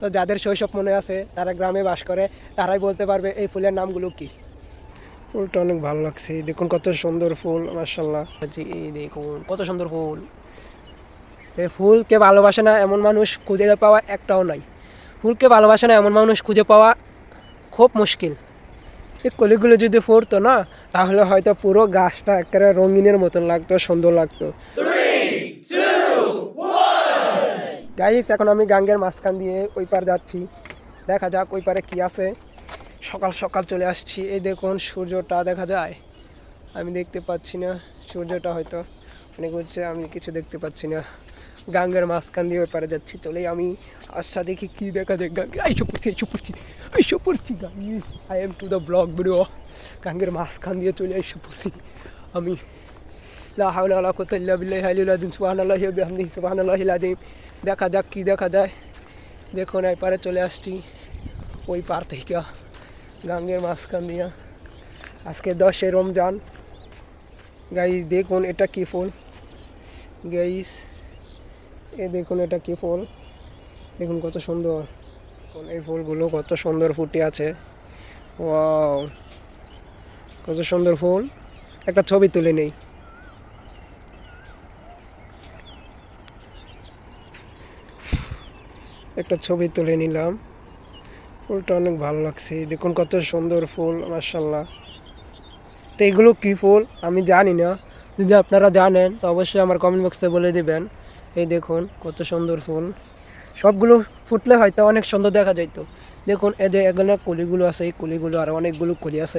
তো যাদের শৈশব মনে আছে তারা গ্রামে বাস করে তারাই বলতে পারবে এই ফুলের নামগুলো কি। ফুলটা অনেক ভালো লাগছে, দেখুন কত সুন্দর ফুল, মাশাআল্লাহ। জি দেখুন কত সুন্দর ফুল। তো ফুলকে ভালোবাসে না এমন মানুষ খুঁজে পাওয়া একটাও নাই। ফুলকে ভালোবাসে না এমন মানুষ খুঁজে পাওয়া খুব মুশকিল। এই কলিগুলো যদি ফুটতো না তাহলে হয়তো পুরো গাছটা একেবারে রঙিনের মতন লাগতো, সুন্দর লাগতো। গাইস, এখন আমি গাঙ্গের মাঝখান দিয়ে ওই পার যাচ্ছি, দেখা যাক ওই পারে কি আছে। সকাল সকাল চলে আসছি, এই দেখুন সূর্যটা দেখা যায়, আমি দেখতে পাচ্ছি না সূর্যটা, হয়তো অনেক হচ্ছে, আমি কিছু দেখতে পাচ্ছি না। গাঙ্গের মাঝখান দিয়ে ওই পারে যাচ্ছি, চলে আমি আচ্ছা দেখি কি দেখা যায়। গাঙ্গে এইসব পড়ছি guys, I am to the blog video. গাঙ্গের মাঝখান দিয়ে চলে এসে পড়ছি আমি। লা হাওলা ওয়ালা কুওয়াতা ইল্লা বিল্লাহিল আলিয়্যিল আযীম, সুবহানাল্লাহি ওয়া বিহামদিহি, সুবহানাল্লাহিল আযীম। দেখা যাক কি দেখা যায়। দেখুন এই পারে চলে আসছি, ওই পার থেকে গাঙ্গের মাঝখান দিয়া। আজকে 10 রমজান। গাইস দেখুন এটা কি ফুল, গাইস এ দেখুন এটা কি ফুল, দেখুন কত সুন্দর। এই ফুলগুলো কত সুন্দর ফুটে আছে, ওয়াও কত সুন্দর ফুল। একটা ছবি তুলে নেই। একটা ছবি তুলে নিলাম, ফুলটা অনেক ভালো লাগছে, দেখুন কত সুন্দর ফুল, মাশাআল্লাহ। তো এগুলো কী ফুল আমি জানি না, যদি আপনারা জানেন তো অবশ্যই আমার কমেন্ট বক্সে বলে দিবেন। এই দেখুন কত সুন্দর ফুল, সবগুলো ফুটলে হয়তো অনেক সুন্দর দেখা যেত। দেখুন এই যে এগুলো কলিগুলো আছে, এই কলিগুলো আরও অনেকগুলো কলি আছে।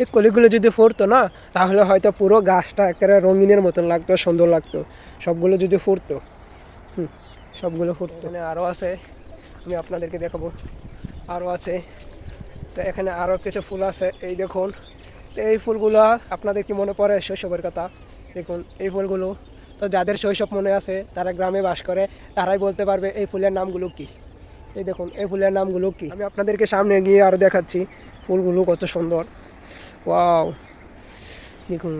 এই কলিগুলো যদি ফুটতো না তাহলে হয়তো পুরো গাছটা একেবারে রঙিনের মতন লাগতো, সুন্দর লাগতো। সবগুলো যদি ফুটতো, সবগুলো ফুটতো। এখানে আরও আছে, আমি আপনাদেরকে দেখাবো, আরও আছে। তো এখানে আরও কিছু ফুল আছে, এই দেখুন। তো এই ফুলগুলো আপনাদের কি মনে পড়ে শৈশবের কথা? দেখুন এই ফুলগুলো, তো যাদের শৈশব মনে আছে তারা গ্রামে বাস করে তারাই বলতে পারবে এই ফুলের নামগুলো কি। এই দেখুন এই ফুলের নামগুলো কি, আমি আপনাদেরকে সামনে গিয়ে আরও দেখাচ্ছি। ফুলগুলো কত সুন্দর, ওয়াও দেখুন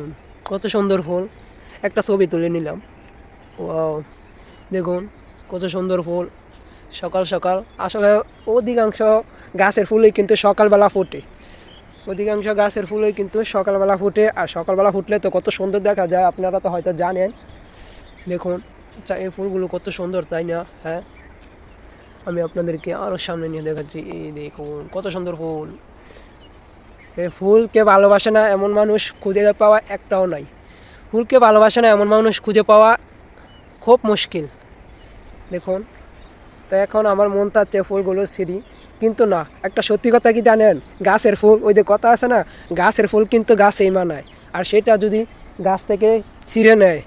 কত সুন্দর ফুল। একটা ছবি তুলে নিলাম, ওয়াও দেখুন কত সুন্দর ফুল। সকাল সকাল, আসলে অধিকাংশ গাছের ফুলই কিন্তু সকালবেলা ফোটে, অধিকাংশ গাছের ফুলই কিন্তু সকালবেলা ফুটে। আর সকালবেলা ফুটলে তো কত সুন্দর দেখা যায়, আপনারা তো হয়তো জানেন। দেখুন এই ফুলগুলো কত সুন্দর, তাই না? হ্যাঁ, আমি আপনাদেরকে আরও সামনে নিয়ে দেখাচ্ছি, এই দেখুন কত সুন্দর ফুল। এই ফুলকে ভালোবাসে না এমন মানুষ খুঁজে পাওয়া একটাও নাই। ফুলকে ভালোবাসে না এমন মানুষ খুঁজে পাওয়া খুব মুশকিল। দেখুন, তো এখন আমার মন চাচ্ছে ফুলগুলো ছিঁড়ি, কিন্তু না, একটা সত্যি কথা কি জানেন, গাছের ফুল, ওই যে কথা আছে না, গাছের ফুল কিন্তু গাছেই মানায়। আর সেটা যদি গাছ থেকে ছিঁড়ে নেয়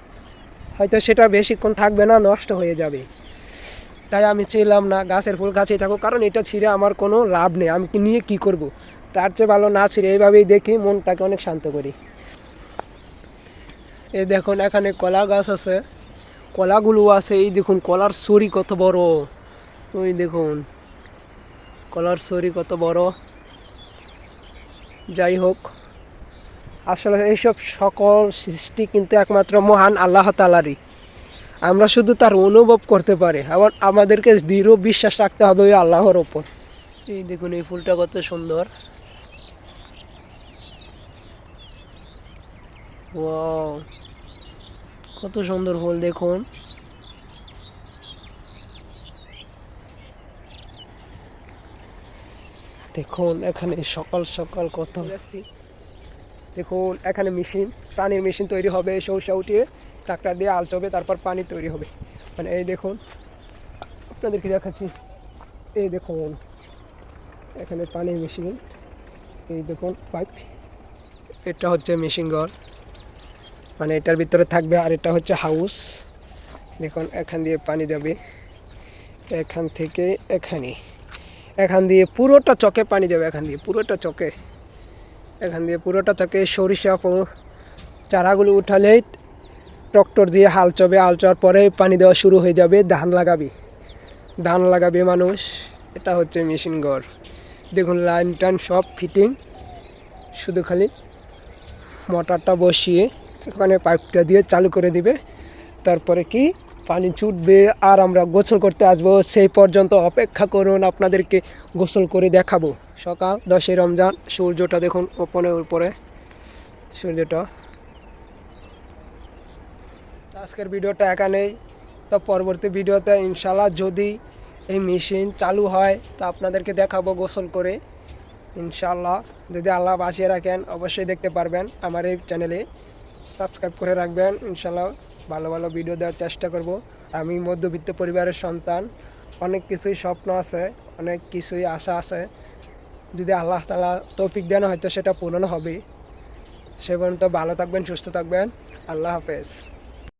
হয়তো সেটা বেশিক্ষণ থাকবে না, নষ্ট হয়ে যাবে। তাই আমি ছিঁড়লাম না, গাছের ফুল গাছেই থাকুক, কারণ এটা ছিঁড়ে আমার কোনো লাভ নেই, আমি নিয়ে কি করব। তার চেয়ে ভালো না ছিঁড়ে এইভাবেই দেখি, মনটাকে অনেক শান্ত করি। এই দেখুন এখানে কলা গাছ আছে, কলাগুলো আছে, এই দেখুন কলার ছড়ি কত বড়, ওই দেখুন কলার ছড়ি কত বড়। যাই হোক, আসলে এইসব সকল সৃষ্টি কিন্তু একমাত্র মহান আল্লাহ তাআলারই, আমরা শুধু তার অনুভব করতে পারি। এবং আমাদেরকে দৃঢ় বিশ্বাস রাখতে হবে ওই আল্লাহর ওপর। এই দেখুন এই ফুলটা কত সুন্দর, ওয়াও কত সুন্দর ফুল দেখুন। দেখুন এখানে সকাল সকাল কত আসছি। দেখুন এখানে মেশিন, পানির মেশিন তৈরি হবে, সৌসা উঠিয়ে ট্রাক্টর দিয়ে আলচবে, তারপর পানি তৈরি হবে। মানে এই দেখুন আপনাদেরকে দেখাচ্ছি, এই দেখুন এখানে পানির মেশিন, এই দেখুন পাইপ, এটা হচ্ছে মেশিন ঘর, মানে এটার ভিতরে থাকবে। আর এটা হচ্ছে হাউস, দেখুন এখান দিয়ে পানি যাবে, এখান থেকে এখানে, এখান দিয়ে পুরোটা চকে পানি যাবে, এখান দিয়ে পুরোটা চকে, এখান দিয়ে পুরোটা চকে। সরিষা চারাগুলো উঠালেই ট্রাক্টর দিয়ে হাল চবে, হাল চড়ার পরে পানি দেওয়া শুরু হয়ে যাবে। ধান লাগাবে মানুষ। এটা হচ্ছে মেশিন ঘর, দেখুন লাইন টাইন সব ফিটিং, শুধু খালি মোটরটা বসিয়ে ওখানে পাইপটা দিয়ে চালু করে দিবে, তারপরে কি পানি ছুটবে আর আমরা গোসল করতে আসবো, সেই পর্যন্ত অপেক্ষা করুন, আপনাদেরকে গোসল করে দেখাবো। সকাল 10ই রমজান, সূর্যটা দেখুন ওপরের উপরে সূর্যটা। আজকের ভিডিওটা এখানেই, তো পরবর্তী ভিডিওতে ইনশাল্লাহ যদি এই মেশিন চালু হয় তা আপনাদেরকে দেখাবো গোসল করে ইনশাল্লাহ। যদি আল্লাহ বাঁচিয়ে রাখেন অবশ্যই দেখতে পারবেন। আমার এই চ্যানেলে সাবস্ক্রাইব করে রাখবেন। ইনশাল্লাহ ভালো ভালো ভিডিও দেওয়ার চেষ্টা করব। আমি মধ্যবিত্ত পরিবারের সন্তান, অনেক কিছুই স্বপ্ন আছে, অনেক কিছুই আশা আছে। যদি আল্লাহ তাআলা তৌফিক দেন হয়তো সেটা পূরণ হবে। সে পর্যন্ত ভালো থাকবেন, সুস্থ থাকবেন। আল্লাহ হাফেজ।